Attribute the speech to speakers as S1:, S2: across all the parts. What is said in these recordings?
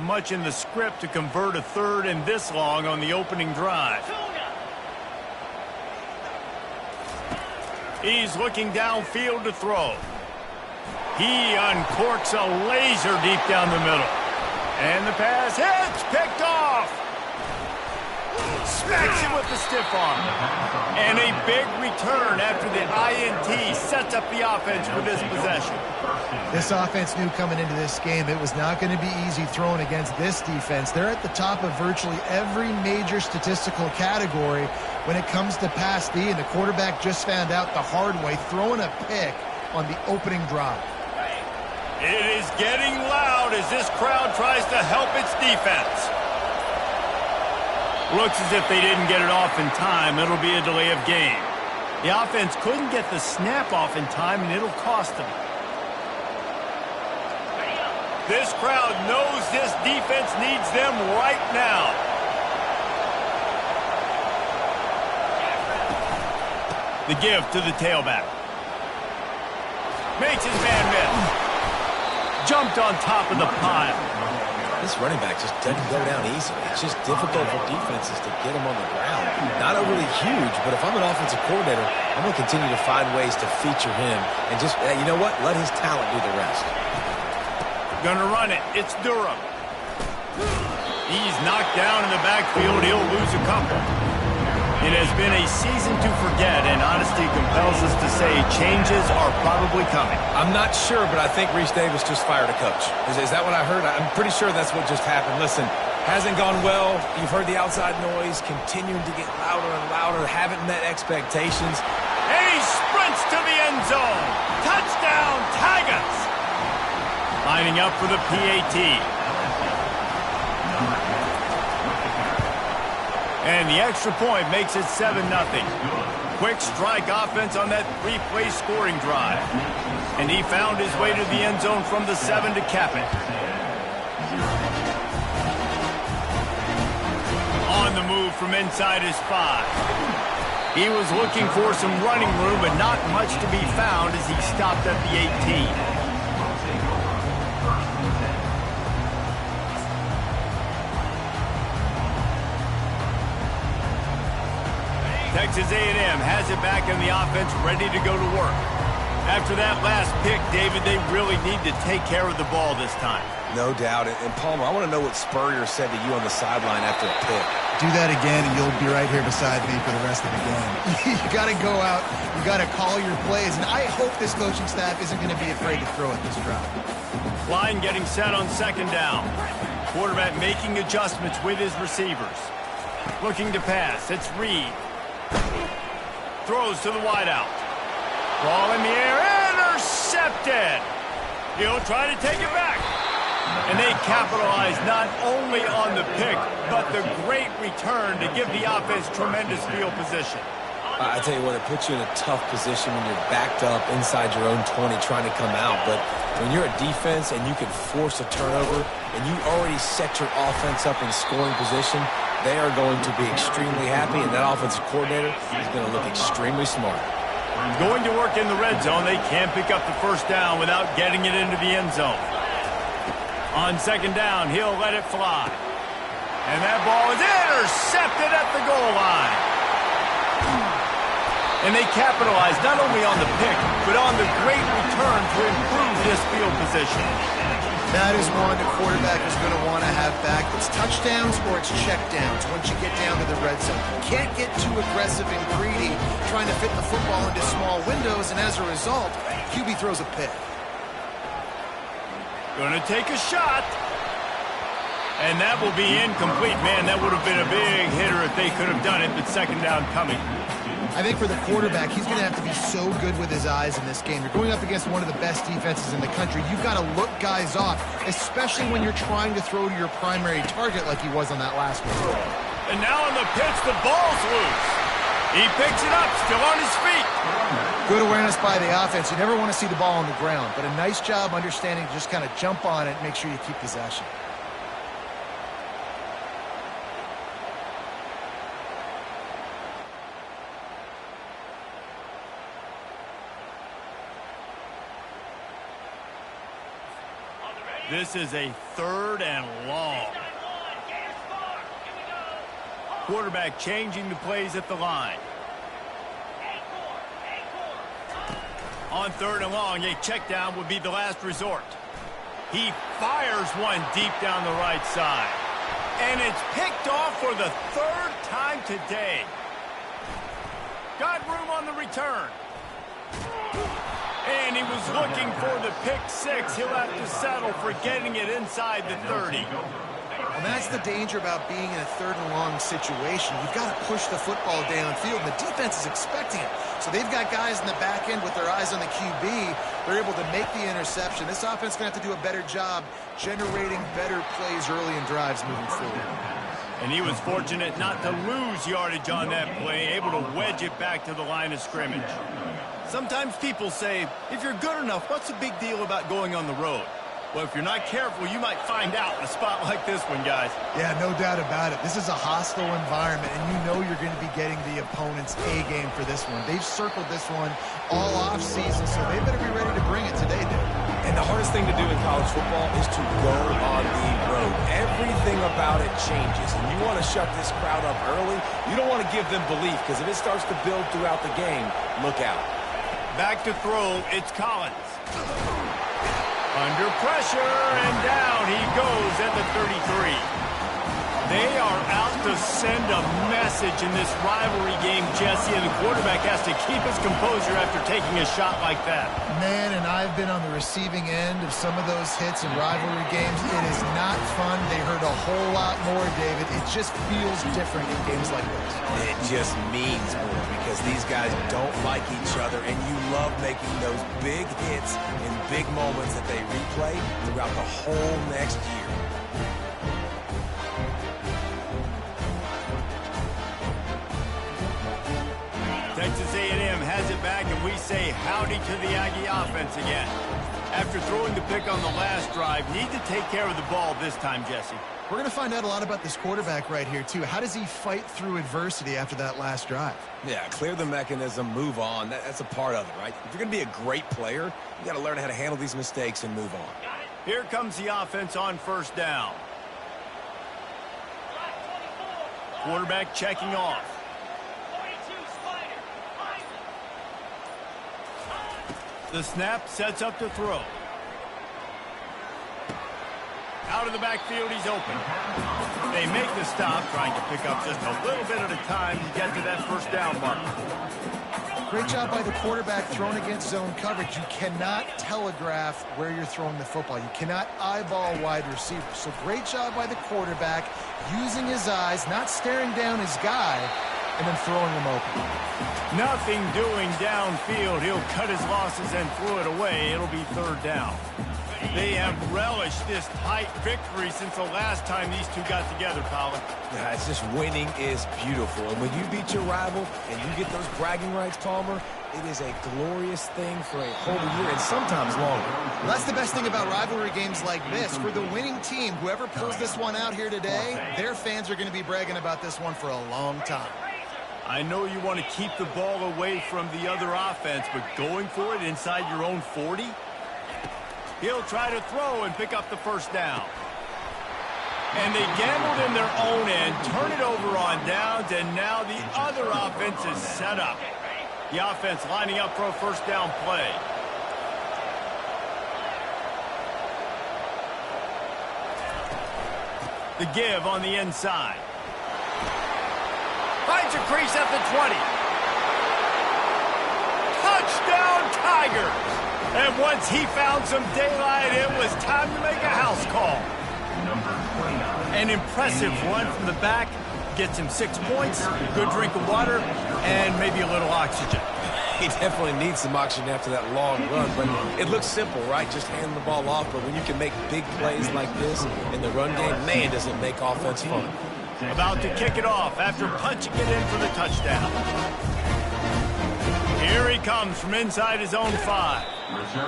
S1: much in the script to convert a third and this long on the opening drive. He's looking downfield to throw. He uncorks a laser deep down the middle. And the pass hits, picked off. Smacks him with the stiff arm. And a big return after the INT sets up the offense for this possession.
S2: This offense knew coming into this game it was not going to be easy throwing against this defense. They're at the top of virtually every major statistical category when it comes to pass D, and the quarterback just found out the hard way, throwing a pick on the opening drive.
S1: It is getting loud as this crowd tries to help its defense. Looks as if they didn't get it off in time. It'll be a delay of game. The offense couldn't get the snap off in time, and it'll cost them. This crowd knows this defense needs them right now. The give to the tailback. Makes his man miss. Jumped on top of the pile.
S3: This running back just doesn't go down easily. It's just difficult for defenses to get him on the ground. Not overly huge, but if I'm an offensive coordinator, I'm going to continue to find ways to feature him and just, you know what, let his talent do the rest.
S1: Gonna run it. It's Durham. He's knocked down in the backfield. He'll lose a couple. It has been a season to forget, and honesty compels us to say changes are probably coming.
S3: I'm not sure, but I think Reese Davis just fired a coach. Is that what I heard? I'm pretty sure that's what just happened. Listen, hasn't gone well. You've heard the outside noise, continuing to get louder and louder, haven't met expectations.
S1: And he sprints to the end zone. Touchdown, Tigers! Lining up for the PAT. And the extra point makes it 7-0. Quick strike offense on that three-play scoring drive. And he found his way to the end zone from the 7 to cap it. On the move from inside his 5. He was looking for some running room, but not much to be found as he stopped at the 18. Texas A&M has it back in the offense, ready to go to work. After that last pick, David, they really need to take care of the ball this time.
S3: No doubt. And Palmer, I want to know what Spurrier said to you on the sideline after a pick.
S2: Do that again, and you'll be right here beside me for the rest of the game. You got to go out. You got to call your plays. And I hope this coaching staff isn't going to be afraid to throw at this drive.
S1: Line getting set on second down. Quarterback making adjustments with his receivers. Looking to pass. It's Reed. Throws to the wideout. Ball in the air. Intercepted. He'll try to take it back. And they capitalize not only on the pick, but the great return to give the offense tremendous field position.
S3: I tell you what, it puts you in a tough position when you're backed up inside your own 20 trying to come out. But when you're a defense and you can force a turnover and you already set your offense up in scoring position, they are going to be extremely happy, and that offensive coordinator is going to look extremely smart.
S1: Going to work in the red zone. They can't pick up the first down without getting it into the end zone. On second down, he'll let it fly. And that ball is intercepted at the goal line. And they capitalize not only on the pick, but on the great return to improve this field position.
S2: That is one the quarterback is going to want to have back. It's touchdowns or it's checkdowns once you get down to the red zone. You can't get too aggressive and greedy trying to fit the football into small windows, and as a result, QB throws a pick.
S1: Going to take a shot. And that will be incomplete. Man, that would have been a big hitter if they could have done it, but second down coming.
S2: I think for the quarterback, he's going to have to be so good with his eyes in this game. You're going up against one of the best defenses in the country. You've got to look guys off, especially when you're trying to throw to your primary target like he was on that last one.
S1: And now on the pitch, the ball's loose. He picks it up, still on his feet.
S2: Good awareness by the offense. You never want to see the ball on the ground, but a nice job understanding to just kind of jump on it and make sure you keep possession.
S1: This is a 3rd and long. Quarterback changing the plays at the line. On 3rd and long, a check down would be the last resort. He fires one deep down the right side. And it's picked off for the 3rd time today. Got room on the return. And he was looking for the pick 6. He'll have to settle for getting it inside the 30.
S2: Well, that's the danger about being in a 3rd and long situation. You've got to push the football downfield, and the defense is expecting it. So they've got guys in the back end with their eyes on the QB. They're able to make the interception. This offense is going to have to do a better job generating better plays early in drives moving forward.
S1: And he was fortunate not to lose yardage on that play, able to wedge it back to the line of scrimmage. Sometimes people say, if you're good enough, what's the big deal about going on the road? Well, if you're not careful, you might find out in a spot like this one, guys.
S2: Yeah, no doubt about it. This is a hostile environment, and you know you're going to be getting the opponent's A game for this one. They've circled this one all offseason, so they better be ready to bring it today, Dick.
S3: And the hardest thing to do in college football is to go on the road. Everything about it changes, and you want to shut this crowd up early. You don't want to give them belief, because if it starts to build throughout the game, look out.
S1: Back to throw, it's Collins. Under pressure, and down he goes at the 33. They are out to send a message in this rivalry game, Jesse, and the quarterback has to keep his composure after taking a shot like that.
S2: Man, and I've been on the receiving end of some of those hits in rivalry games. It is not fun. They hurt a whole lot more, David. It just feels different in games like this.
S3: It just means more because these guys don't like each other, and you love making those big hits in big moments that they replay throughout the whole next year.
S1: Texas A&M has it back, and we say howdy to the Aggie offense again. After throwing the pick on the last drive, need to take care of the ball this time, Jesse.
S2: We're going to find out a lot about this quarterback right here, too. How does he fight through adversity after that last drive?
S3: Yeah, clear the mechanism, move on. That's a part of it, right? If you're going to be a great player, you got to learn how to handle these mistakes and move on.
S1: Here comes the offense on 1st down. Quarterback checking off. The snap sets up to throw. Out of the backfield, he's open. They make the stop, trying to pick up just a little bit at a time to get to that 1st down mark.
S2: Great job by the quarterback throwing against zone coverage. You cannot telegraph where you're throwing the football. You cannot eyeball wide receivers. So great job by the quarterback using his eyes, not staring down his guy, and then throwing him open.
S1: Nothing doing downfield. He'll cut his losses and throw it away. It'll be 3rd down. They have relished this tight victory since the last time these two got together, Colin.
S3: Yeah, it's just winning is beautiful. And when you beat your rival and you get those bragging rights, Palmer, it is a glorious thing for a whole year and sometimes longer.
S2: Well, that's the best thing about rivalry games like this. For the winning team, whoever pulls this one out here today, their fans are going to be bragging about this one for a long time.
S1: I know you want to keep the ball away from the other offense, but going for it inside your own 40? He'll try to throw and pick up the 1st down. And they gambled in their own end, turn it over on downs, and now the other offense is set up. The offense lining up for a 1st down play. The give on the inside. Finds a crease at the 20. Touchdown, Tigers! And once he found some daylight, it was time to make a house call. An impressive run from the back. Gets him 6 points, good drink of water, and maybe a little oxygen.
S3: He definitely needs some oxygen after that long run, but it looks simple, right? Just hand the ball off, but when you can make big plays like this in the run game, man, does it make offense fun.
S1: About to kick it off after punching it in for the touchdown. Here he comes from inside his own 5.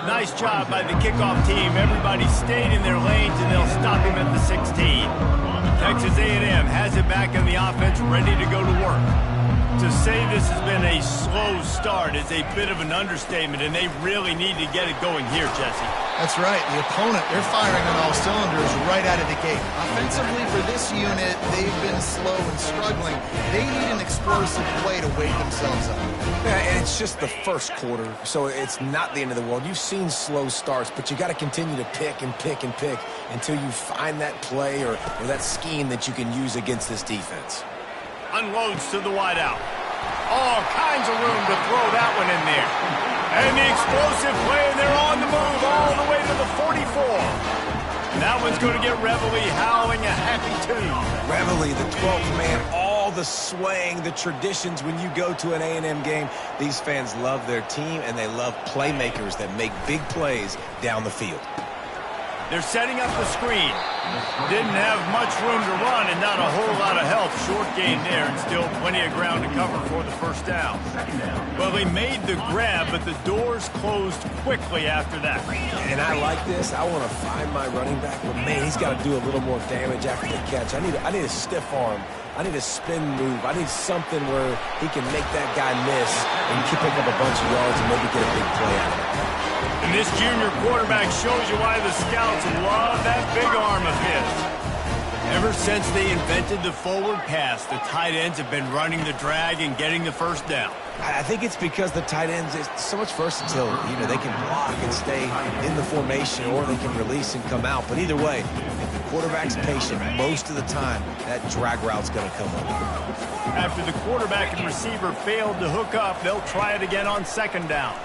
S1: Nice job by the kickoff team. Everybody stayed in their lanes, and they'll stop him at the 16. Texas A&M has it back in the offense, ready to go to work. To say this has been a slow start is a bit of an understatement, and they really need to get it going here, Jesse.
S2: That's right. The opponent, they're firing on all cylinders right out of the gate. Offensively, for this unit, they've been slow and struggling. They need an explosive play to wake themselves up.
S3: Yeah, and it's just the first quarter, so it's not the end of the world. You've seen slow starts, but you got to continue to pick and pick and pick until you find that play or that scheme that you can use against this defense.
S1: Unloads to the wideout. All kinds of room to throw that one in there. And the explosive play, and they're on the move all the way to the 44. And that one's going to get Reveille howling a happy tune.
S3: Reveille, the 12th man, all the swaying, the traditions when you go to an A&M game. These fans love their team, and they love playmakers that make big plays down the field.
S1: They're setting up the screen. Didn't have much room to run and not a whole lot of help. Short gain there and still plenty of ground to cover for the first down. Well, they made the grab, but the doors closed quickly after that.
S3: And I like this. I want to find my running back, but man, he's got to do a little more damage after the catch. I need a stiff arm. I need a spin move. I need something where he can make that guy miss and pick up a bunch of yards and maybe get a big play out of it.
S1: And this junior quarterback shows you why the scouts love that big arm of his. Ever since they invented the forward pass, the tight ends have been running the drag and getting the first down.
S3: I think it's because the tight ends is so much versatility. You know, they can block and stay in the formation, or they can release and come out. But either way, if the quarterback's patient, most of the time, that drag route's going to come up.
S1: After the quarterback and receiver failed to hook up, they'll try it again on second down.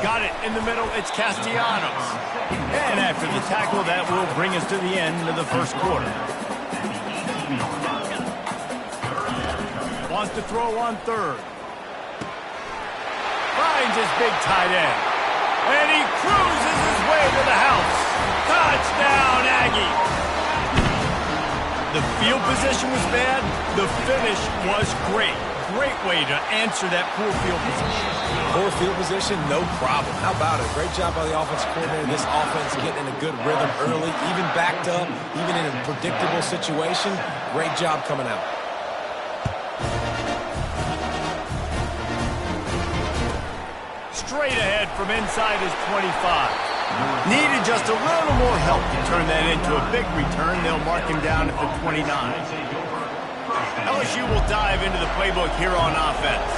S1: Got it in the middle, it's Castellanos. And after the tackle, that will bring us to the end of the first quarter. Wants to throw on third. Finds his big tight end. And he cruises his way to the house. Touchdown, Aggie! The field position was bad. The finish was great. Great way to answer that poor field position.
S3: Poor field position, no problem. How about it? Great job by the offensive coordinator. This offense getting in a good rhythm early, even backed up, even in a predictable situation. Great job coming out.
S1: Straight ahead from inside his 25. Needed just a little more help to turn that into a big return. They'll mark him down at the 29. LSU will dive into the playbook here on offense.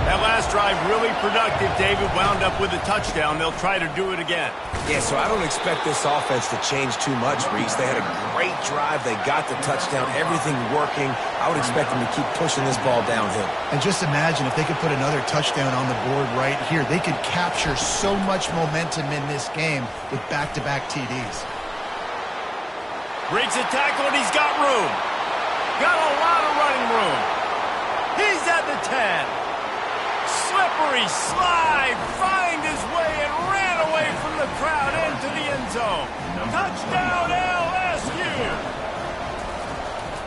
S1: That last drive really productive. David wound up with a touchdown. They'll try to do it again.
S3: Yeah, so I don't expect this offense to change too much, Reese. They had a great drive. They got the touchdown. Everything working. I would expect them to keep pushing this ball downhill.
S2: And just imagine if they could put another touchdown on the board right here. They could capture so much momentum in this game with back-to-back TDs.
S1: Breaks a tackle, and he's got room. Got a lot of running room. He's at the 10. Slippery slide, find his way and ran away from the crowd into the end zone. Touchdown LSU!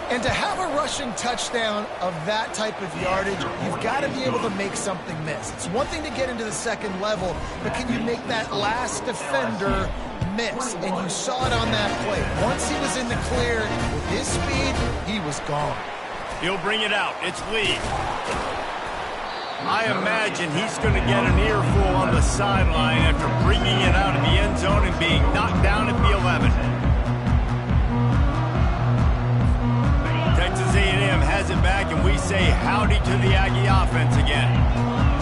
S2: And to have a rushing touchdown of that type of yardage, you've got to be able to make something miss. It's one thing to get into the second level, but can you make that last defender miss? And you saw it on that play. Once he was in the clear, with his speed, he was gone.
S1: He'll bring it out. It's Lee. I imagine he's going to get an earful on the sideline after bringing it out of the end zone and being knocked down at the 11. Texas A&M has it back, and we say howdy to the Aggie offense again.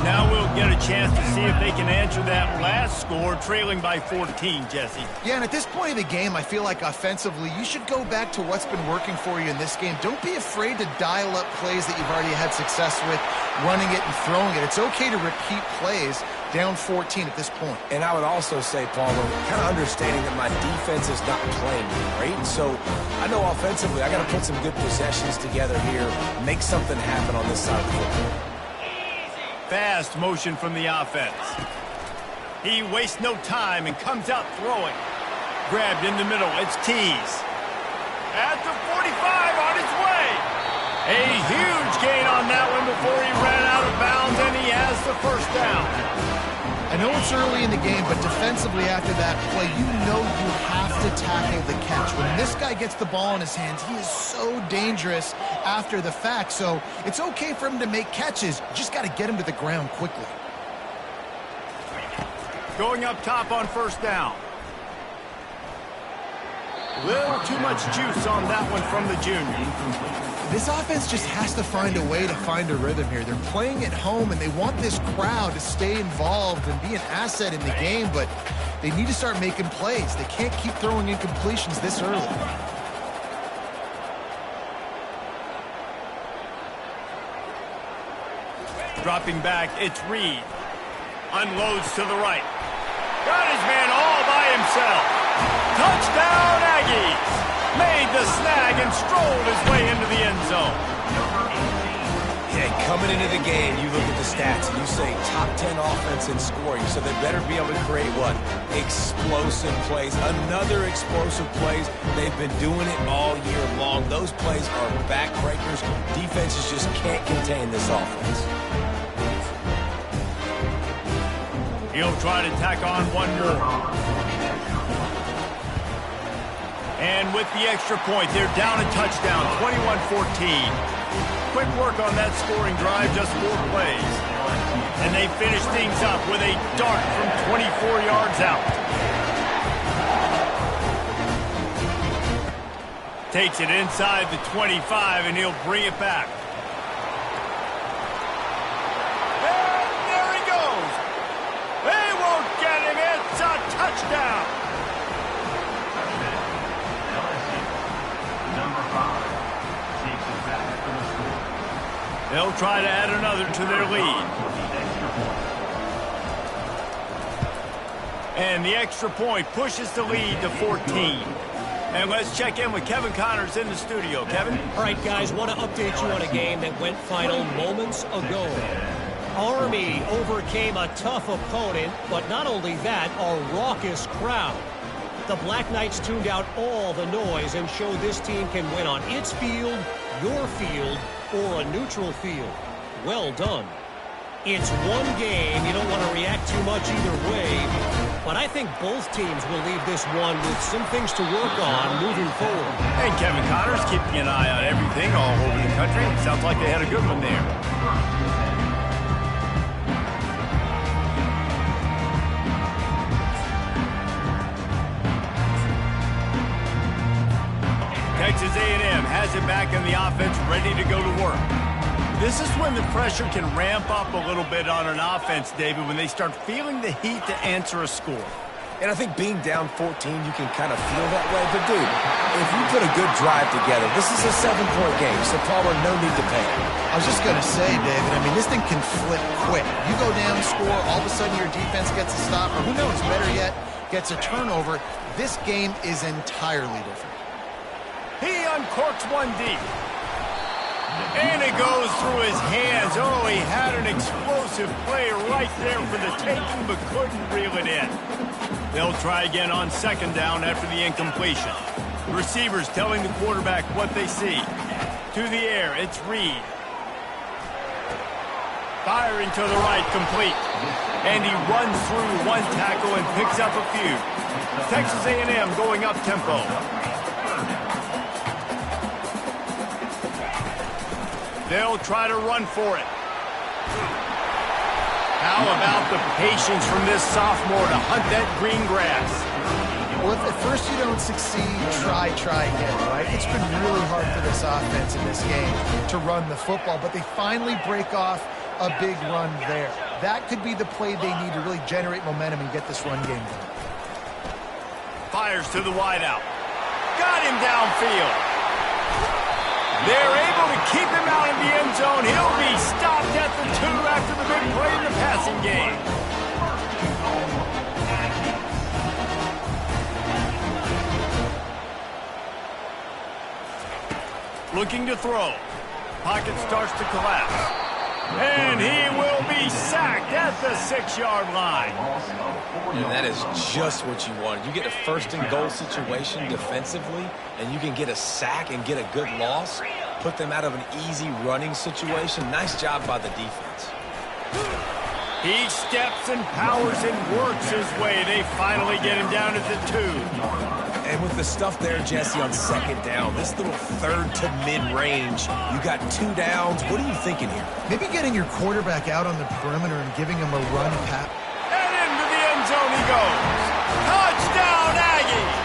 S1: Now we'll get a chance to see if they can answer that last score, trailing by 14, Jesse.
S2: Yeah, and at this point of the game, I feel like offensively, you should go back to what's been working for you in this game. Don't be afraid to dial up plays that you've already had success with, running it and throwing it. It's okay to repeat plays down 14 at this point.
S3: And I would also say, Palmer, kind of understanding that my defense is not playing great. So I know offensively I got to put some good possessions together here, make something happen on this side of the football.
S1: Fast motion from the offense. He wastes no time and comes out throwing. Grabbed in the middle. It's Tease. At the 45 on his way. A huge gain on that one before he ran out of bounds, and he has the first down.
S2: I know it's early in the game, but defensively after that play, you know you have to tackle the catch. When this guy gets the ball in his hands, he is so dangerous after the fact. So it's okay for him to make catches. You just got to get him to the ground quickly.
S1: going up top on first down. Little too much juice on that one from the junior.
S2: This offense just has to find a way to find a rhythm here. They're playing at home, and they want this crowd to stay involved and be an asset in the game, but they need to start making plays. They can't keep throwing incompletions this early.
S1: Dropping back, it's Reed. Unloads to the right. Got his man all by himself. Touchdown, Aggies! Made the snag and strolled his way into the end zone.
S3: Yeah, coming into the game, you look at the stats and you say top 10 offense in scoring, so they better be able to create what? Explosive plays. Another explosive plays. They've been doing it all year long. Those plays are backbreakers. Defenses just can't contain this offense.
S1: He'll try to tack on one more. And with the extra point, they're down a touchdown, 21-14. Quick work on that scoring drive, just 4 plays. And they finish things up with a dart from 24 yards out. Takes it inside the 25, and he'll bring it back. And there he goes. They won't get him. It's a touchdown. They'll try to add another to their lead. And the extra point pushes the lead to 14. And let's check in with Kevin Connors in the studio. Kevin?
S4: All right, guys, want to update you on a game that went final moments ago. Army overcame a tough opponent, but not only that, a raucous crowd. The Black Knights tuned out all the noise and showed this team can win on its field, your field, or a neutral field. Well done. It's one game. You don't want to react too much either way, but I think both teams will leave this one with some things to work on moving forward.
S1: Hey, Kevin Connors keeping an eye on everything all over the country. Sounds like they had a good one there. Texas A&M has it back in the offense, ready to go to work. This is when the pressure can ramp up a little bit on an offense, David, when they start feeling the heat to answer a score.
S3: And I think being down 14, you can kind of feel that way. But, dude, if you put a good drive together, this is a 7-point game, so Palmer, no need to panic.
S2: I was just going to say, David, I mean, this thing can flip quick. You go down, score, all of a sudden your defense gets a stop, or who knows, better yet, gets a turnover. This game is entirely different.
S1: He uncorks one deep. And it goes through his hands. Oh, he had an explosive play right there for the taking, but couldn't reel it in. They'll try again on second down after the incompletion. The receivers telling the quarterback what they see. To the air, it's Reed. Firing to the right, complete. And he runs through one tackle and picks up a few. Texas A&M going up tempo. They'll try to run for it. How about the patience from this sophomore to hunt that green grass?
S2: Well, if at first you don't succeed, try again, right? It's been really hard for this offense in this game to run the football, but they finally break off a big run there. That could be the play they need to really generate momentum and get this run game done.
S1: Fires to the wideout. Got him downfield. They're able to keep him out of the end zone. He'll be stopped at the 2 after the big play in the passing game. Looking to throw. Pocket starts to collapse. And he will be sacked at the 6-yard line.
S3: And that is just what you want. You get a first-and-goal situation defensively, and you can get a sack and get a good loss, put them out of an easy running situation. Nice job by the defense.
S1: He steps and powers and works his way. They finally get him down at the 2.
S3: And with the stuff there, Jesse, on second down, this little third to mid-range, you got 2 downs. What are you thinking here?
S2: Maybe getting your quarterback out on the perimeter and giving him a run pass.
S1: And into the end zone he goes. Touchdown, Aggies!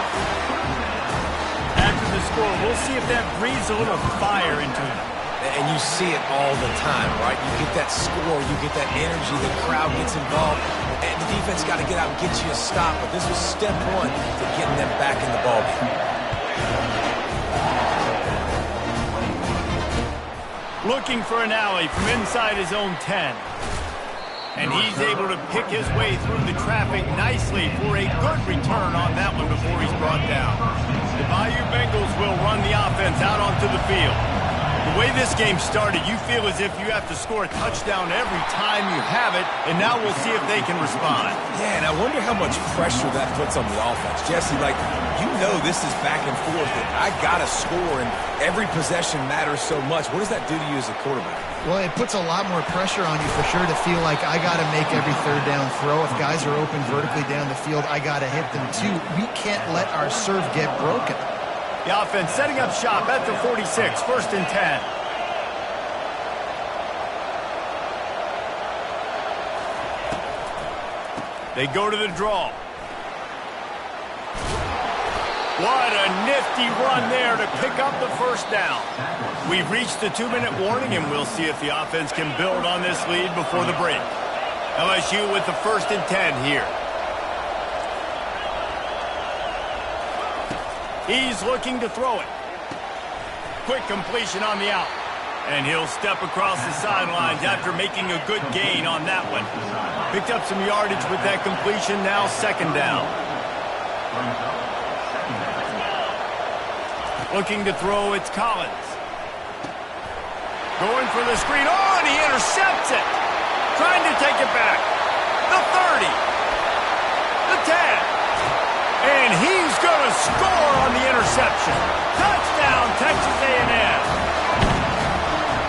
S1: After the score, we'll see if that breathes a little fire into him.
S3: And you see it all the time, right? You get that score, you get that energy, the crowd gets involved, and the defense got to get out and get you a stop. But this was step one to getting them back in the ballgame.
S1: Looking for an alley from inside his own 10. And he's able to pick his way through the traffic nicely for a good return on that one before he's brought down. The Bayou Bengals will run the offense out onto the field. The way this game started, you feel as if you have to score a touchdown every time you have it, and now we'll see if they can respond.
S3: Yeah, and I wonder how much pressure that puts on the offense. Jesse, like, you know this is back and forth, and I got to score, and every possession matters so much. What does that do to you as a quarterback?
S2: Well, it puts a lot more pressure on you for sure to feel like I got to make every third down throw. If guys are open vertically down the field, I got to hit them too. We can't let our serve get broken.
S1: The offense setting up shop at the 46, 1st and 10. They go to the draw. What a nifty run there to pick up the first down. We've reached the 2-minute warning, and we'll see if the offense can build on this lead before the break. LSU with the 1st and 10 here. He's looking to throw it. Quick completion on the out. And he'll step across the sidelines after making a good gain on that one. Picked up some yardage with that completion, now 2nd down. Looking to throw, it's Collins. Going for the screen. Oh, and he intercepts it. Trying to take it back. The 30. The 10. And he's going to score on the interception. Touchdown, Texas A&M.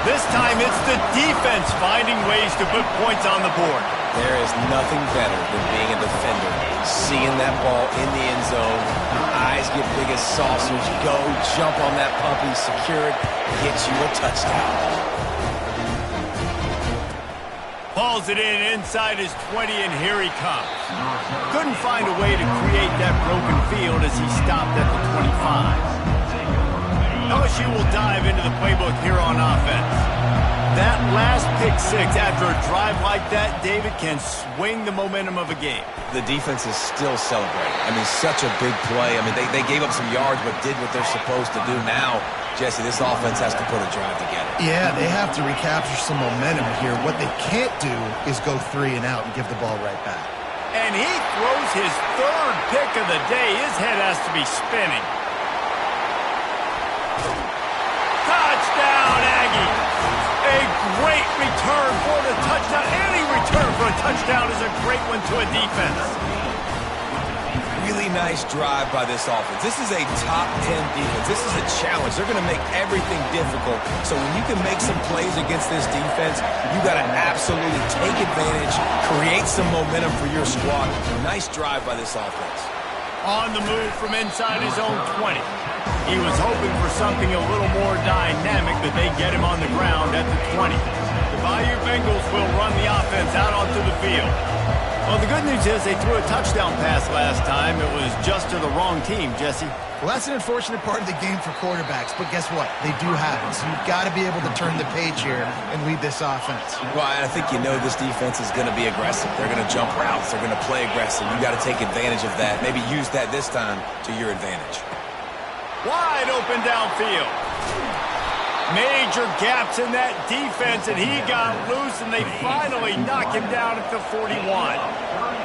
S1: This time it's the defense finding ways to put points on the board.
S3: There is nothing better than being a defender, seeing that ball in the end zone, your eyes get big as saucers, go, jump on that puppy, secure it, get you a touchdown.
S1: Hauls it in inside his 20, and here he comes. Couldn't find a way to create that broken field as he stopped at the 25. LSU will dive into the playbook here on offense. That last pick six after a drive like that, David, can swing the momentum of a game.
S3: The defense is still celebrating. I mean, such a big play. I mean, they gave up some yards but did what they're supposed to do. Now, Jesse, this offense has to put a drive together.
S2: Yeah, they have to recapture some momentum here. What they can't do is go 3 and out and give the ball right back.
S1: And he throws his 3rd pick of the day. His head has to be spinning. Touchdown, Aggie. A great return for the touchdown. Any return for a touchdown is a great one to a defense.
S3: Really nice drive by this offense. This is a top 10 defense. This is a challenge. They're going to make everything difficult. So when you can make some plays against this defense, you got to absolutely take advantage, create some momentum for your squad. Nice drive by this offense.
S1: On the move from inside his own 20. He was hoping for something a little more dynamic, but they get him on the ground at the 20. The Bayou Bengals will run the offense out onto the field. Well, the good news is they threw a touchdown pass last time. It was just to the wrong team, Jesse.
S2: Well, that's an unfortunate part of the game for quarterbacks, but guess what? They do have it, so you've got to be able to turn the page here and lead this offense.
S3: Well, I think you know this defense is going to be aggressive. They're going to jump routes. They're going to play aggressive. You got to take advantage of that. Maybe use that this time to your advantage.
S1: Wide open downfield. Major gaps in that defense, and he got loose, and they finally knock him down at the 41.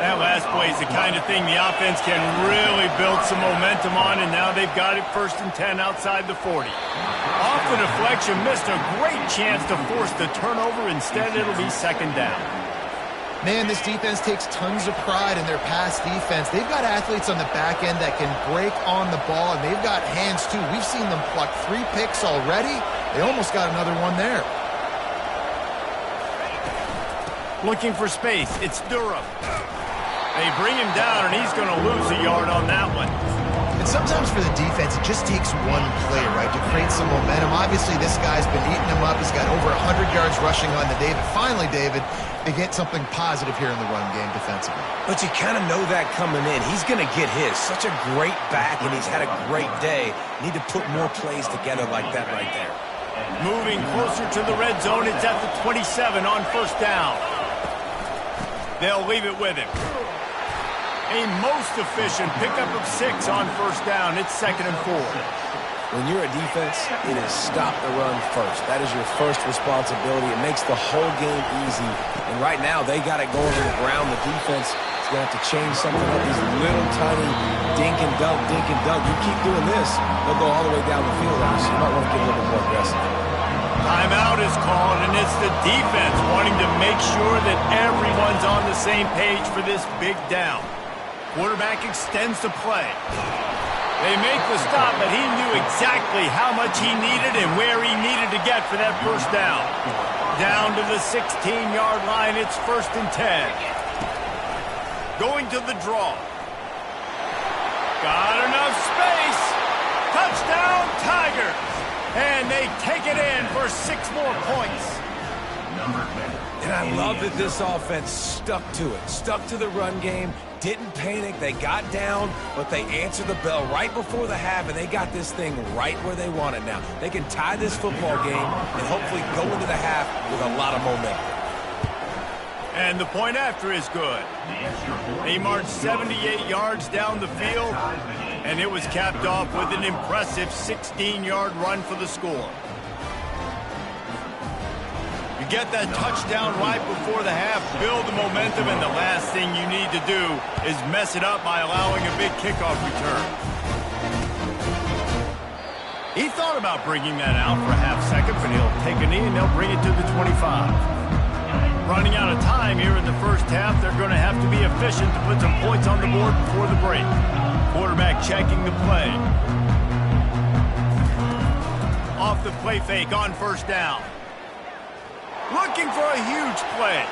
S1: That last play is the kind of thing the offense can really build some momentum on, and now they've got it 1st and 10 outside the 40. Off the deflection, missed a great chance to force the turnover. Instead, it'll be 2nd down.
S2: Man, this defense takes tons of pride in their pass defense. They've got athletes on the back end that can break on the ball, and they've got hands, too. We've seen them pluck 3 picks already. They almost got another one there.
S1: Looking for space. It's Durham. They bring him down, and he's going to lose a yard on that one.
S2: And sometimes for the defense, it just takes one play, right, to create some momentum. Obviously, this guy's been eating them up. He's got over 100 yards rushing on the day. But finally, David, they get something positive here in the run game defensively.
S3: But you kind of know that coming in. He's going to get his. Such a great back, and he's had a great day. Need to put more plays together like that right there.
S1: Moving closer to the red zone. It's at the 27 on first down. They'll leave it with him. A most efficient pickup of 6 on first down. It's 2nd and 4.
S3: When you're a defense, it is stop the run first. That is your first responsibility. It makes the whole game easy. And right now, they got it going to the ground. The defense is going to have to change something up. These little tiny dink and dunk, dink and dunk. You keep doing this, they'll go all the way down the field. So you might want to get a little bit more aggressive.
S1: Timeout is called, and it's the defense wanting to make sure that everyone's on the same page for this big down. Quarterback extends the play. They make the stop, but he knew exactly how much he needed and where he needed to get for that first down. Down to the 16-yard line, it's 1st and 10. Going to the draw. Got enough space. Touchdown, Tigers. And they take it in for 6 more points.
S3: And I love that this offense stuck to it. Stuck to the run game. Didn't panic. They got down, but they answered the bell right before the half, and they got this thing right where they want it now. They can tie this football game and hopefully go into the half with a lot of momentum.
S1: And the point after is good. They marched 78 yards down the field, and it was capped off with an impressive 16-yard run for the score. You get that touchdown right before the half, build the momentum, and the last thing you need to do is mess it up by allowing a big kickoff return. He thought about bringing that out for a half second, but he'll take a knee and they'll bring it to the 25. Running out of time here in the first half, they're going to have to be efficient to put some points on the board before the break. Quarterback checking the play. Off the play fake on first down. Looking for a huge play.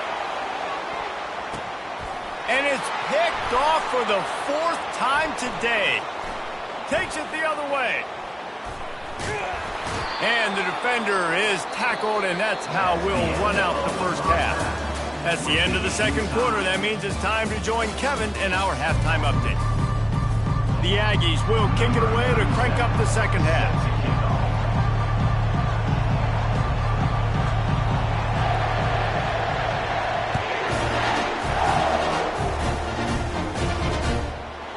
S1: And it's picked off for the 4th time today. Takes it the other way. And the defender is tackled, and that's how we'll run out the first half. That's the end of the second quarter. That means it's time to join Kevin in our halftime update. The Aggies will kick it away to crank up the second half.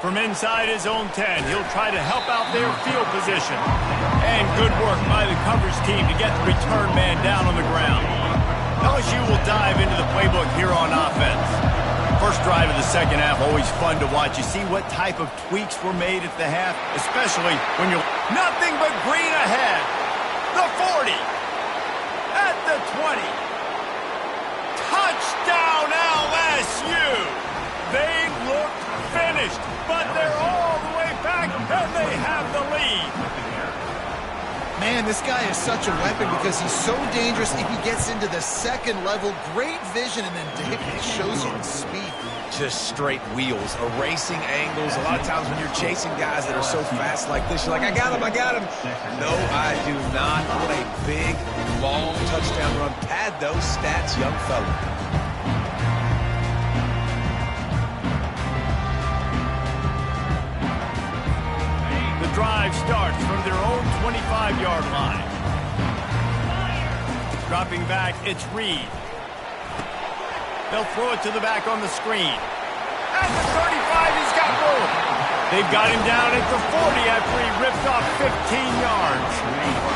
S1: From inside his own 10, he'll try to help out their field position. And good work by the coverage team to get the return man down on the ground. LSU will dive into the playbook here on offense. First drive of the second half, always fun to watch. You see what type of tweaks were made at the half, especially when you're nothing but green ahead. The 40. At the 20. Touchdown LSU. They look finished, but they're all the way back, and they have the lead.
S2: Man, this guy is such a weapon because he's so dangerous if he gets into the second level. Great vision, and then David shows you the speed.
S3: Just straight wheels, erasing angles. A lot of times when you're chasing guys that are so fast like this, you're like, I got him, I got him. No, I do not. What a big, long touchdown run. Pad those stats, young fella.
S1: Drive starts from their own 25-yard line. Dropping back, it's Reed. They'll throw it to the back on the screen. At the 35, he's got room. They've got him down at the 40 after he ripped off 15 yards.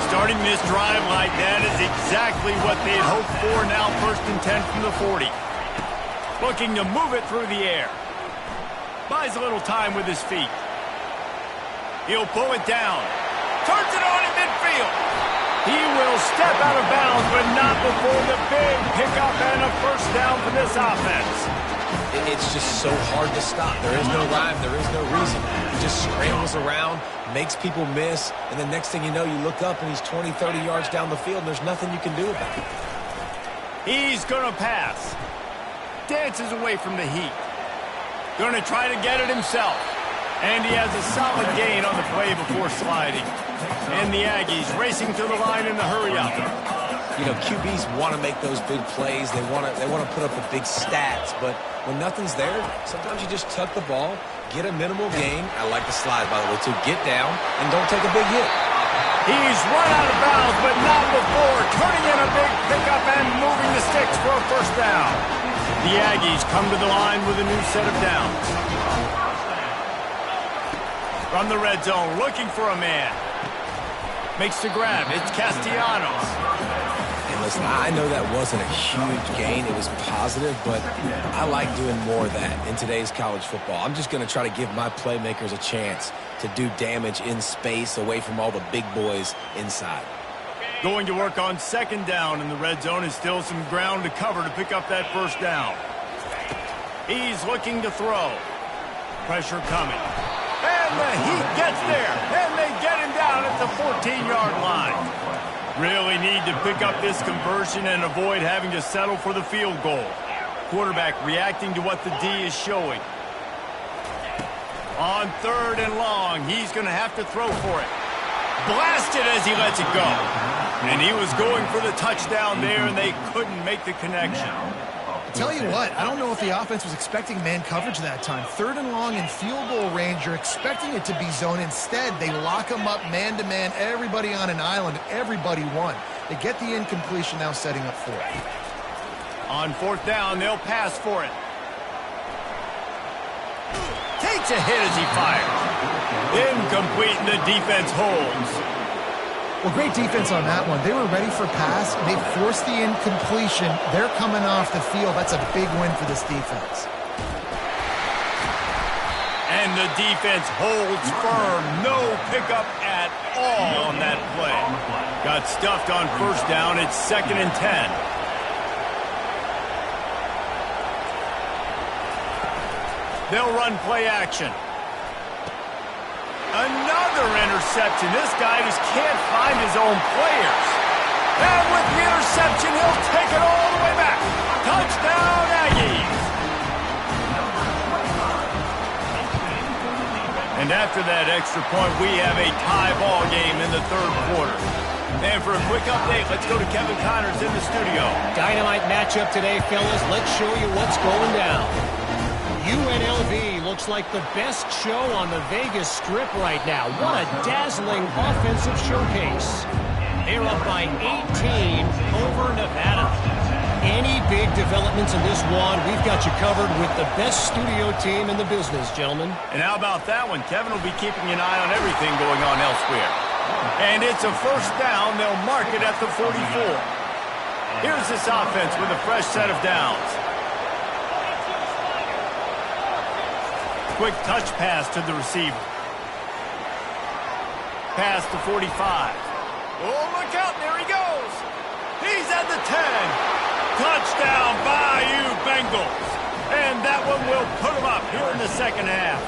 S1: Starting this drive like that is exactly what they'd hoped for. Now 1st and 10 from the 40. Looking to move it through the air. Buys a little time with his feet. He'll pull it down. Turns it on in midfield. He will step out of bounds, but not before the big pickup and a first down for this offense.
S3: It's just so hard to stop. There is no rhyme. There is no reason. He just scrambles around, makes people miss, and the next thing you know, you look up and he's 20, 30 yards down the field, and there's nothing you can do about it.
S1: He's going to pass. Dances away from the heat. Going to try to get it himself. And he has a solid gain on the play before sliding. And the Aggies racing to the line in the hurry-up.
S3: You know, QBs want to make those big plays. They want to put up the big stats. But when nothing's there, sometimes you just tuck the ball, get a minimal gain. I like the slide, by the way, too. Get down and don't take a big hit.
S1: He's run out of bounds, but not before. Turning in a big pickup and moving the sticks for a first down. The Aggies come to the line with a new set of downs. From the red zone, looking for a man. Makes the grab. It's Castellanos.
S3: And listen, I know that wasn't a huge gain. It was positive, but I like doing more of that in today's college football. I'm just going to try to give my playmakers a chance to do damage in space away from all the big boys inside.
S1: Going to work on second down in the red zone is still some ground to cover to pick up that first down. He's looking to throw. Pressure coming. And the Heat gets there. And they get him down at the 14-yard line. Really need to pick up this conversion and avoid having to settle for the field goal. Quarterback reacting to what the D is showing. On third and long, he's going to have to throw for it. Blasted as he lets it go. And he was going for the touchdown there, and they couldn't make the connection.
S2: Tell you what, I don't know if the offense was expecting man coverage that time. Third and long in field goal range, you're expecting it to be zone. Instead, they lock them up man-to-man, everybody on an island, everybody won. They get the incompletion now setting up for it.
S1: On fourth down, they'll pass for it. Takes a hit as he fires. Incomplete, and the defense holds.
S2: Well, great defense on that one. They were ready for pass. They forced the incompletion. They're coming off the field. That's a big win for this defense.
S1: And the defense holds firm. No pickup at all on that play. Got stuffed on first down. It's 2nd and 10. They'll run play action. Another interception. This guy just can't find his own players. And with the interception, he'll take it all the way back. Touchdown, Aggies. And after that extra point, we have a tie ball game in the third quarter. And for a quick update, let's go to Kevin Connors in the studio.
S4: Dynamite matchup today, fellas. Let's show you what's going down. UNLV looks like the best show on the Vegas Strip right now. What a dazzling offensive showcase. They're up by 18 over Nevada. Any big developments in this one, we've got you covered with the best studio team in the business, gentlemen.
S1: And how about that one? Kevin will be keeping an eye on everything going on elsewhere. And it's a first down. They'll mark it at the 44. Here's this offense with a fresh set of downs. Quick touch pass to the receiver. Pass to 45. Oh, look out. There he goes. He's at the 10. Touchdown, Bayou Bengals. And that one will put him up here in the second half.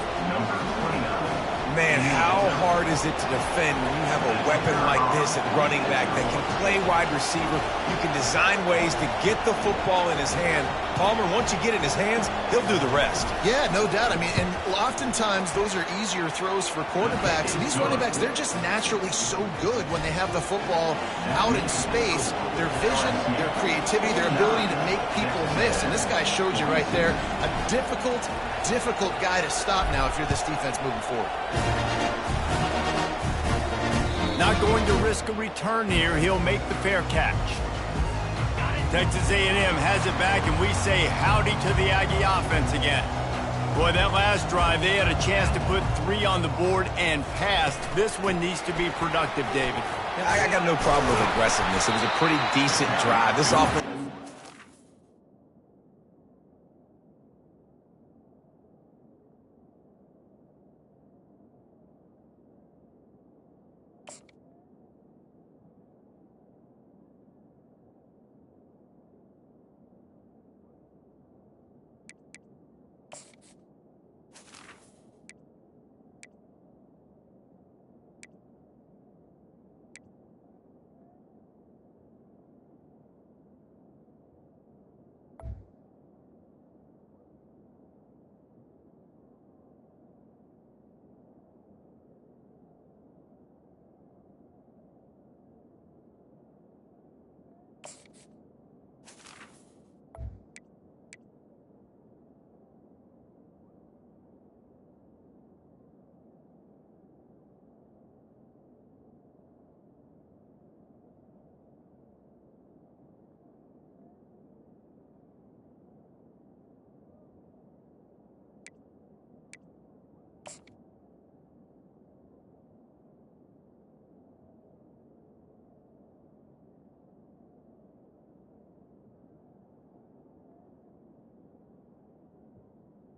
S3: Man, how hard is it to defend when you have a weapon like this at running back that can play wide receiver? You can design ways to get the football in his hand. Palmer, once you get it in his hands, he'll do the rest.
S2: Yeah, no doubt. I mean, and oftentimes those are easier throws for quarterbacks. And these running backs, they're just naturally so good when they have the football out in space. Their vision, their creativity, their ability to make people miss. And this guy showed you right there, a difficult guy to stop now if you're this defense moving forward.
S1: Not going to risk a return here. He'll make the fair catch. Texas A&M has it back, and we say howdy to the Aggie offense again. Boy, that last drive, they had a chance to put 3 on the board and passed. This one needs to be productive, David.
S3: Yeah, I got no problem with aggressiveness. It was a pretty decent drive. This offense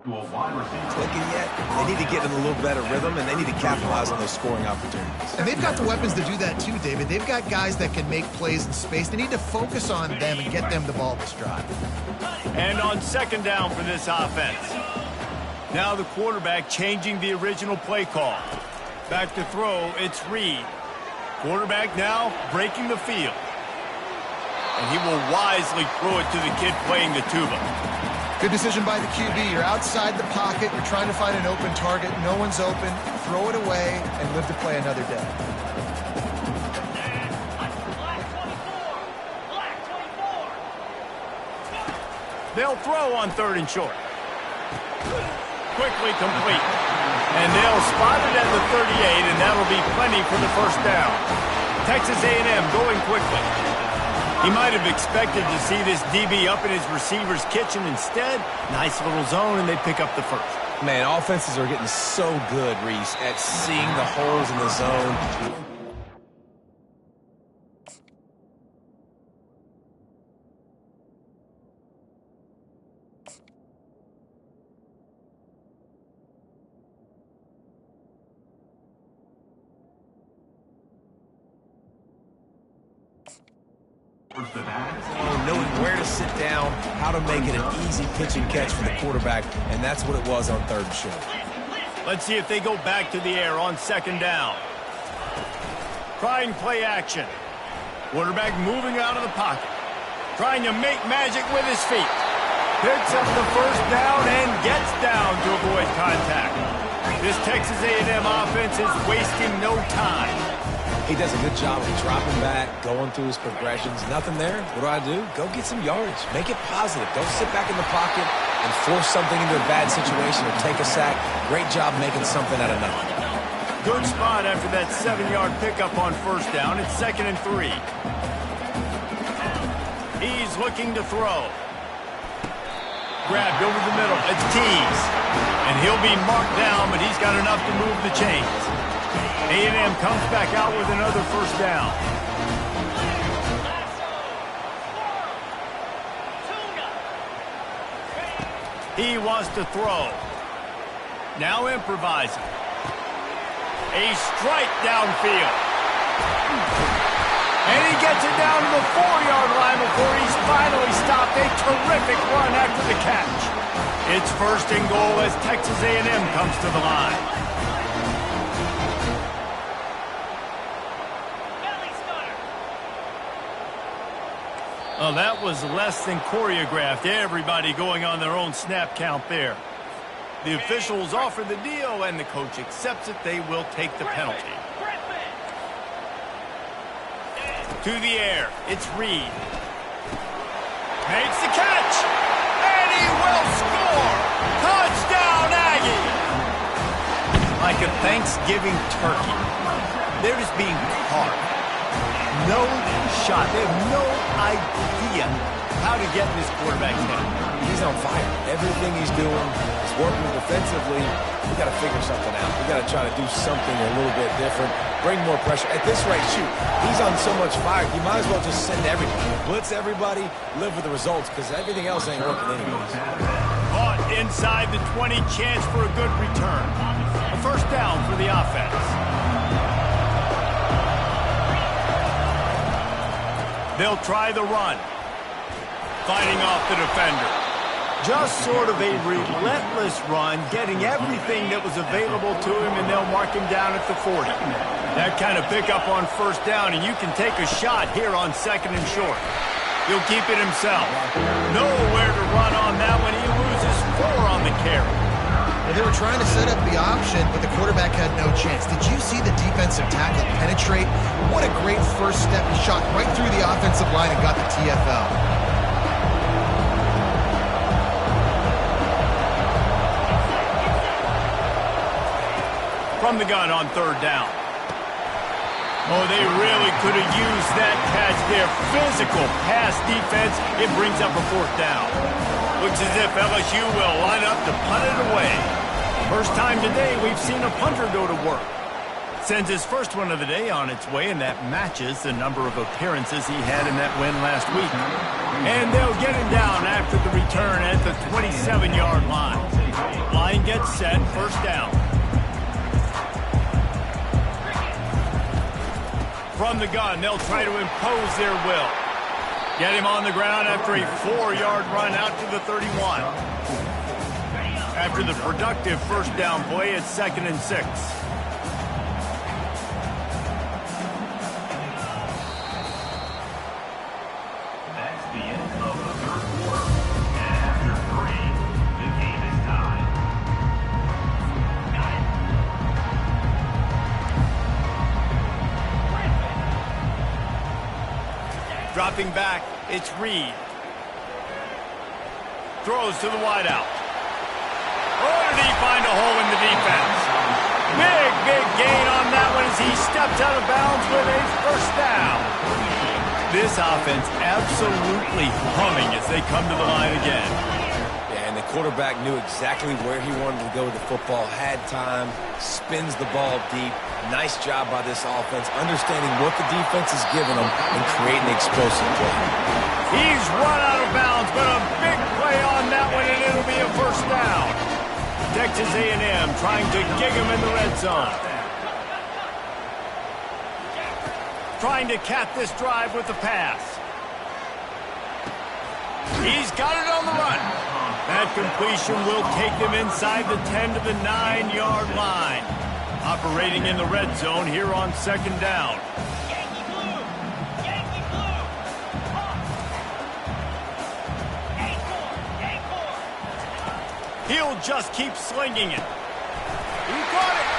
S3: Clicking yet? They need to get in a little better rhythm, and they need to capitalize on those scoring opportunities.
S2: And they've got the weapons to do that too, David. They've got guys that can make plays in space. They need to focus on them and get them the ball this drive.
S1: And on second down for this offense. Now the quarterback changing the original play call. Back to throw, it's Reed. Quarterback now breaking the field. And he will wisely throw it to the kid playing the tuba.
S2: Good decision by the QB. You're outside the pocket. You're trying to find an open target. No one's open. Throw it away and live to play another day.
S1: They'll throw on 3rd and short. Quickly complete. And they'll spot it at the 38, and that'll be plenty for the first down. Texas A&M going quickly. He might have expected to see this DB up in his receiver's kitchen. Instead, nice little zone, and they pick up the first.
S3: Man, offenses are getting so good, Reese, at seeing the holes in the zone. Knowing where to sit down, how to make it an easy pitch and catch for the quarterback, and that's what it was on 3rd and short.
S1: Let's see if they go back to the air on 2nd down. Trying play action. Quarterback moving out of the pocket. Trying to make magic with his feet. Picks up the first down and gets down to avoid contact. This Texas A&M offense is wasting no time.
S3: He does a good job of dropping back, going through his progressions. Nothing there. What do? Go get some yardage. Make it positive. Don't sit back in the pocket and force something into a bad situation or take a sack. Great job making something out of nothing.
S1: Good spot after that 7-yard pickup on 1st down. It's 2nd and 3. He's looking to throw. Grabbed over the middle. It's Tease. And he'll be marked down, but he's got enough to move the chains. A&M comes back out with another first down. He wants to throw. Now improvising. A strike downfield. And he gets it down to the 4-yard line before he's finally stopped. A terrific run after the catch. It's 1st and goal as Texas A&M comes to the line. Well, that was less than choreographed. Everybody going on their own snap count there. The officials offer the deal, and the coach accepts it. They will take the penalty. To the air. It's Reed. Makes the catch. And he will score. Touchdown, Aggie. Like a Thanksgiving turkey. They're just being carved. No shot. They have no idea how to get in this quarterback's head.
S3: He's on fire. Everything he's doing is working defensively. We got to figure something out. We got to try to do something a little bit different. Bring more pressure. At this rate, shoot, he's on so much fire, you might as well just send everybody. Blitz everybody, live with the results, because everything else ain't working anyways.
S1: Caught inside the 20, chance for a good return. A first down for the offense. They'll try the run. Fighting off the defender. Just sort of a relentless run, getting everything that was available to him, and they'll mark him down at the 40. That kind of pickup on 1st down, and you can take a shot here on 2nd and short. He'll keep it himself. Nowhere to run on that one. He loses 4 on the carry.
S2: Well, they were trying to set up the option, but the quarterback had no chance. Did you see the defensive tackle penetrate? What a great first step. He shot right through the offensive line and got the TFL.
S1: From the gun on 3rd down. Oh, they really could have used that catch there. Physical pass defense. It brings up a 4th down. Looks as if LSU will line up to punt it away. First time today we've seen a punter go to work. Sends his first one of the day on its way, and that matches the number of appearances he had in that win last week. And they'll get him down after the return at the 27-yard line. Line gets set, first down. From the gun, they'll try to impose their will. Get him on the ground after a 4-yard run out to the 31. After the productive first down play, it's 2nd and 6. Dropping back, it's Reed. Throws to the wideout. Oh, did he find a hole in the defense? Big gain on that one as he stepped out of bounds with a first down. This offense absolutely humming as they come to the line again.
S3: Yeah, and the quarterback knew exactly where he wanted to go with the football, had time, spins the ball deep. Nice job by this offense, understanding what the defense is giving them and creating explosive play.
S1: He's run out of bounds, but a big play on that one, and it'll be a first down. Texas A&M trying to gig him in the red zone. Trying to cap this drive with the pass. He's got it on the run. That completion will take them inside the 10 to the 9-yard line. Operating in the red zone here on 2nd down.
S5: Yankee blue! Yankee blue!
S1: He'll just keep slinging it. He caught it.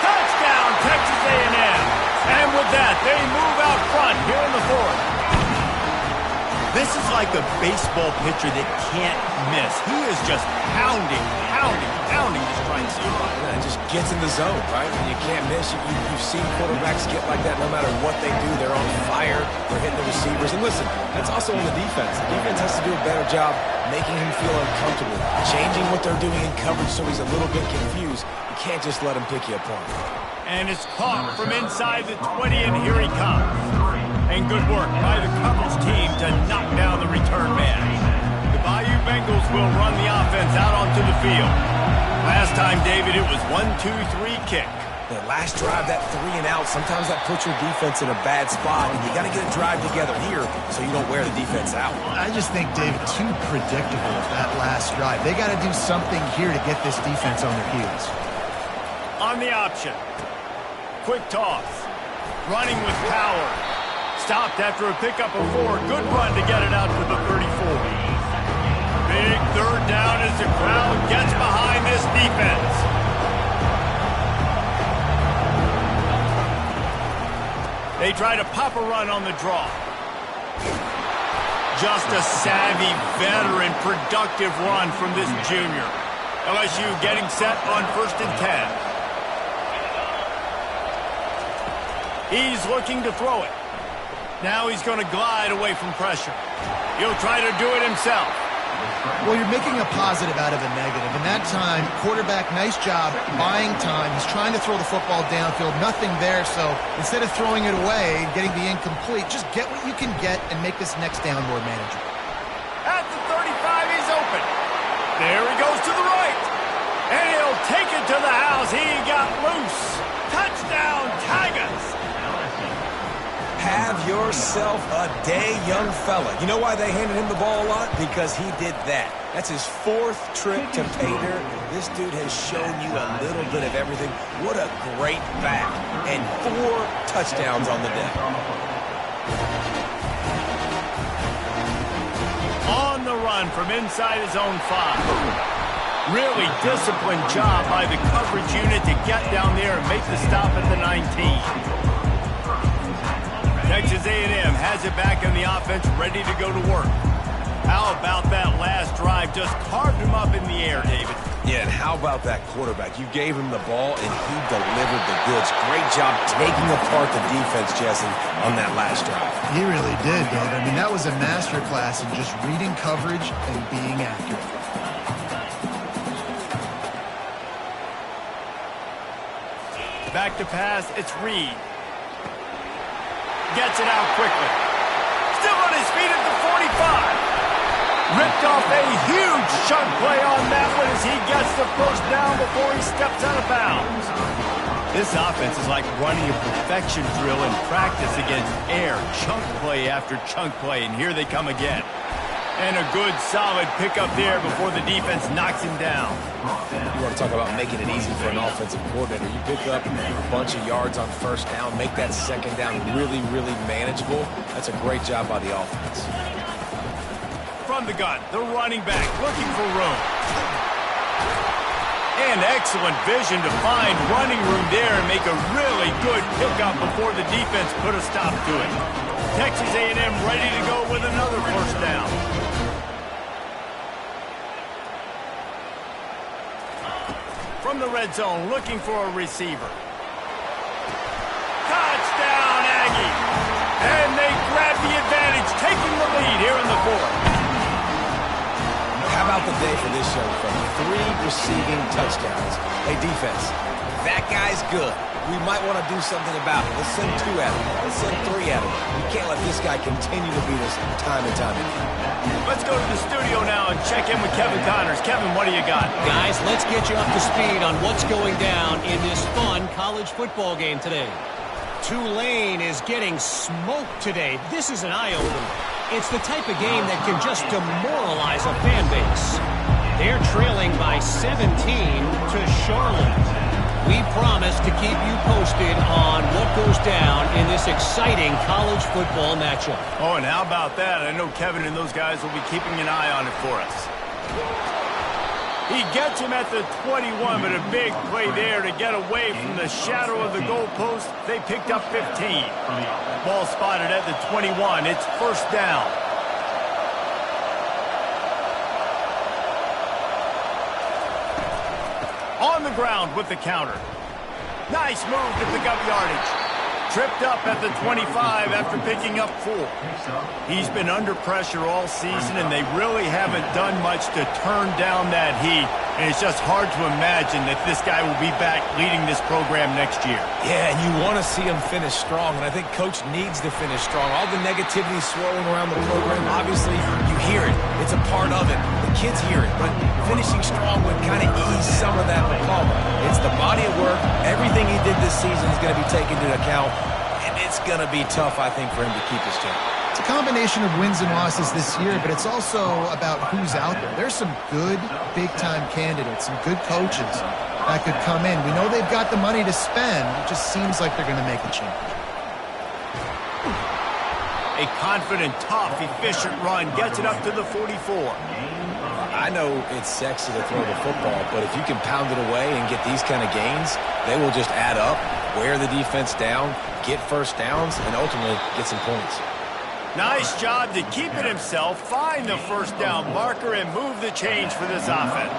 S1: Touchdown, Texas A&M. And with that, they move out front here in the 4th. This is like a baseball pitcher that can't miss. He is just pounding, just trying to see it.
S3: Yeah, it just gets in the zone, right? When you can't miss, you've seen quarterbacks get like that no matter what they do. They're on fire. They're hitting the receivers. And listen, that's also on the defense. The defense has to do a better job making him feel uncomfortable, changing what they're doing in coverage so he's a little bit confused. You can't just let him pick you apart.
S1: And it's caught from inside the 20, and here he comes. And good work by the coverage team to knock down the return man. The Bayou Bengals will run the offense out onto the field. Last time, David, it was 1-2-3 kick.
S3: The last drive, that 3 and out, sometimes that puts your defense in a bad spot, and you got to get a drive together here so you don't wear the defense out.
S2: I just think, David, too predictable that last drive. They got to do something here to get this defense on their heels.
S1: On the option. Quick toss. Running with power. Stopped after a pickup of 4. Good run to get it out to the 34. Big 3rd down as the crowd gets behind this defense. They try to pop a run on the draw. Just a savvy, veteran, productive run from this junior. LSU getting set on 1st and 10. He's looking to throw it. Now he's going to glide away from pressure. He'll try to do it himself.
S2: Well, you're making a positive out of a negative. And that time, quarterback, nice job, buying time. He's trying to throw the football downfield. Nothing there, so instead of throwing it away and getting the incomplete, just get what you can get and make this next down more manageable.
S1: At the 35, he's open. There he goes to the right. And he'll take it to the house. He got loose. Touchdown, Tigers.
S3: Have yourself a day, young fella. You know why they handed him the ball a lot? Because he did that. That's his 4th trip to pay dirt. This dude has shown you a little bit of everything. What a great back. And 4 touchdowns on the day.
S1: On the run from inside his own 5. Really disciplined job by the coverage unit to get down there and make the stop at the 19. Texas A&M has it back in the offense, ready to go to work. How about that last drive? Just carved him up in the air, David.
S3: Yeah, and how about that quarterback? You gave him the ball, and he delivered the goods. Great job taking apart the defense, Jesse, on that last drive.
S2: He really did, David. I mean, that was a masterclass in just reading coverage and being accurate.
S1: Back to pass, it's Reed. Gets it out quickly. Still on his feet at the 45. Ripped off a huge chunk play on that one as he gets the first down before he steps out of bounds. This offense is like running a perfection drill in practice against air. Chunk play after chunk play, and here they come again. And a good, solid pickup there before the defense knocks him down.
S3: You want to talk about making it easy for an offensive coordinator. You pick up a bunch of yards on first down, make that second down really, really manageable. That's a great job by the offense.
S1: From the gun, the running back looking for room. And excellent vision to find running room there and make a really good pickup before the defense put a stop to it. Texas A&M ready to go with another first down. From the red zone, looking for a receiver. Touchdown, Aggie! And they grab the advantage, taking the lead here in the fourth.
S3: How about the day for this young fella? 3 receiving touchdowns. Hey, defense, that guy's good. We might want to do something about it. Let's send 2 at him. Let's send 3 at him. We can't let this guy continue to beat us time and time again.
S1: Let's go to the studio now and check in with Kevin Connors. Kevin, what do you got?
S4: Guys, let's get you up to speed on what's going down in this fun college football game today. Tulane is getting smoked today. This is an eye-opener. It's the type of game that can just demoralize a fan base. They're trailing by 17 to Charlotte. We promise to keep you posted on what goes down in this exciting college football matchup.
S1: Oh, and how about that? I know Kevin and those guys will be keeping an eye on it for us. He gets him at the 21, but a big play there to get away from the shadow of the goalpost. They picked up 15. Ball spotted at the 21. It's first down. On the ground with the counter. Nice move to pick up yardage. Tripped up at the 25 after picking up 4. He's been under pressure all season, and they really haven't done much to turn down that heat. And it's just hard to imagine that this guy will be back leading this program next year.
S3: Yeah, and you want to see him finish strong, and I think Coach needs to finish strong. All the negativity swirling around the program, obviously, you hear it. It's a part of it. The kids hear it, but finishing strong would kind of ease some of that diploma. It's the body of work. Everything he did this season is going to be taken into account, and it's going to be tough, I think, for him to keep his job.
S2: It's a combination of wins and losses this year, but it's also about who's out there. There's some good big-time candidates, some good coaches that could come in. We know they've got the money to spend. It just seems like they're going to make a change.
S1: A confident, tough, efficient run gets it up to the 44.
S3: I know it's sexy to throw the football, but if you can pound it away and get these kind of gains, they will just add up, wear the defense down, get first downs, and ultimately get some points.
S1: Nice job to keep it himself, find the first down marker, and move the change for this offense.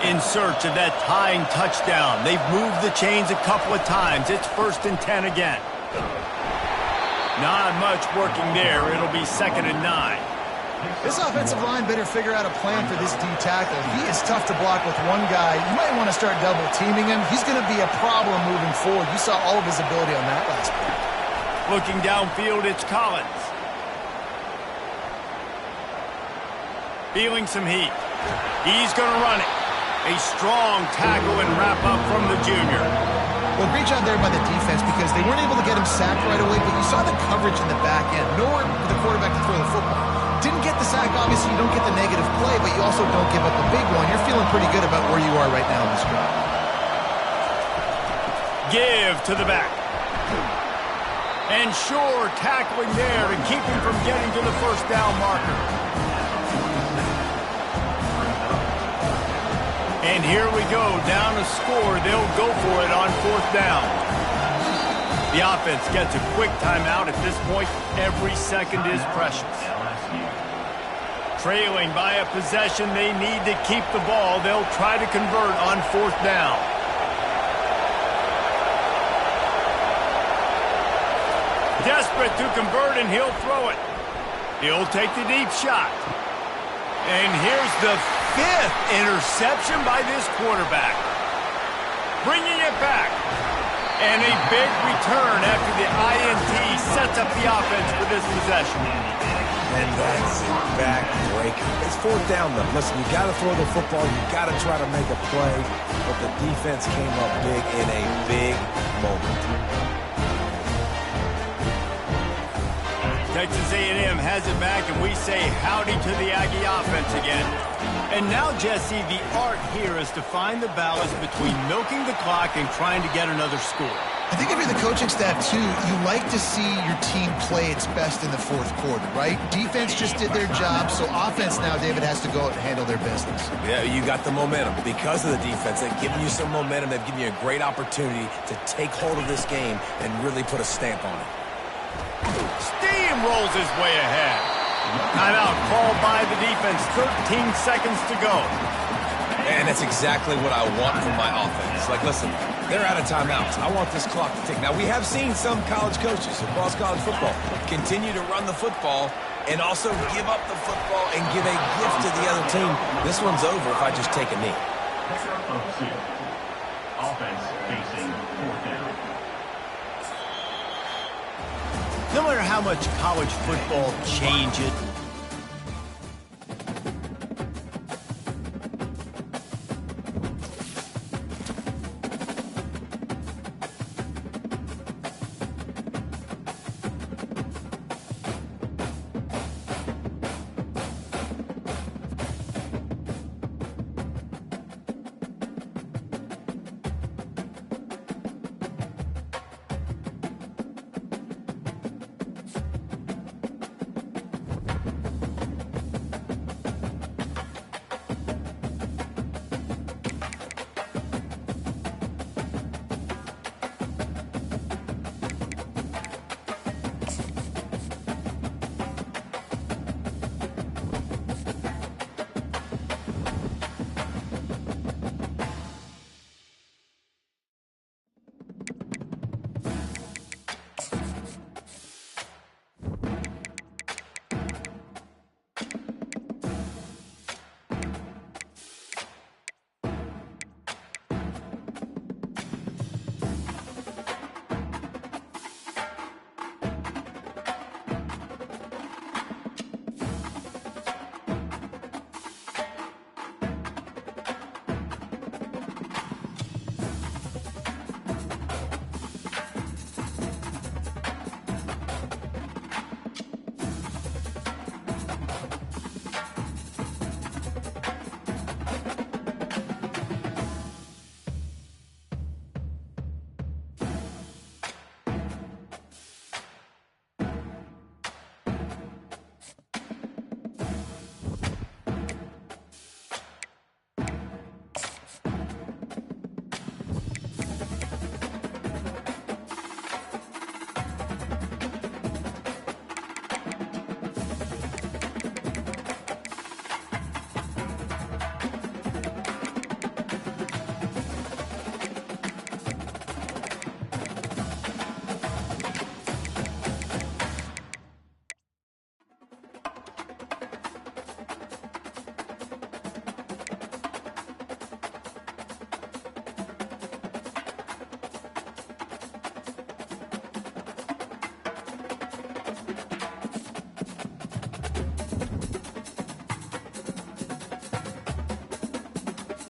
S1: In search of that tying touchdown. They've moved the chains a couple of times. It's 1st and 10 again. Not much working there. It'll be 2nd and 9.
S2: This offensive line better figure out a plan for this D tackle. He is tough to block with one guy. You might want to start double teaming him. He's going to be a problem moving forward. You saw all of his ability on that last play.
S1: Looking downfield, it's Collins. Feeling some heat. He's going to run it. A strong tackle and wrap up from the junior.
S2: Well, great job there by the defense because they weren't able to get him sacked right away, but you saw the coverage in the back end. Nowhere for the quarterback to throw the football. Didn't get the sack, obviously you don't get the negative play, but you also don't give up the big one. You're feeling pretty good about where you are right now in this drive.
S1: Give to the back. And sure tackling there to keep him from getting to the first down marker. And here we go, down a score. They'll go for it on 4th down. The offense gets a quick timeout. At this point, every second is precious. Trailing by a possession, they need to keep the ball. They'll try to convert on 4th down. Desperate to convert, and he'll throw it. He'll take the deep shot. And here's the 5th interception by this quarterback. Bringing it back. And a big return after the INT sets up the offense for this possession.
S3: And that's a back-breaker. It's fourth down, though. Listen, you got to throw the football. You got to try to make a play. But the defense came up big in a big moment.
S1: Texas A&M has it back, and we say howdy to the Aggie offense again. And now, Jesse, the art here is to find the balance between milking the clock and trying to get another score.
S2: I think if you're the coaching staff, too, you like to see your team play its best in the fourth quarter, right? Defense just did their job, so offense now, David, has to go out and handle their business.
S3: Yeah, you got the momentum. Because of the defense, they've given you some momentum. They've given you a great opportunity to take hold of this game and really put a stamp on it.
S1: Steamrolls his way ahead. Timeout called by the defense. 13 seconds to go.
S3: And that's exactly what I want from my offense. Like, listen, they're out of timeouts. I want this clock to tick. Now, we have seen some college coaches across college football continue to run the football and also give up the football and give a gift to the other team. This one's over if I just take a knee.
S6: Offense facing fourth down.
S1: No matter how much college football changes,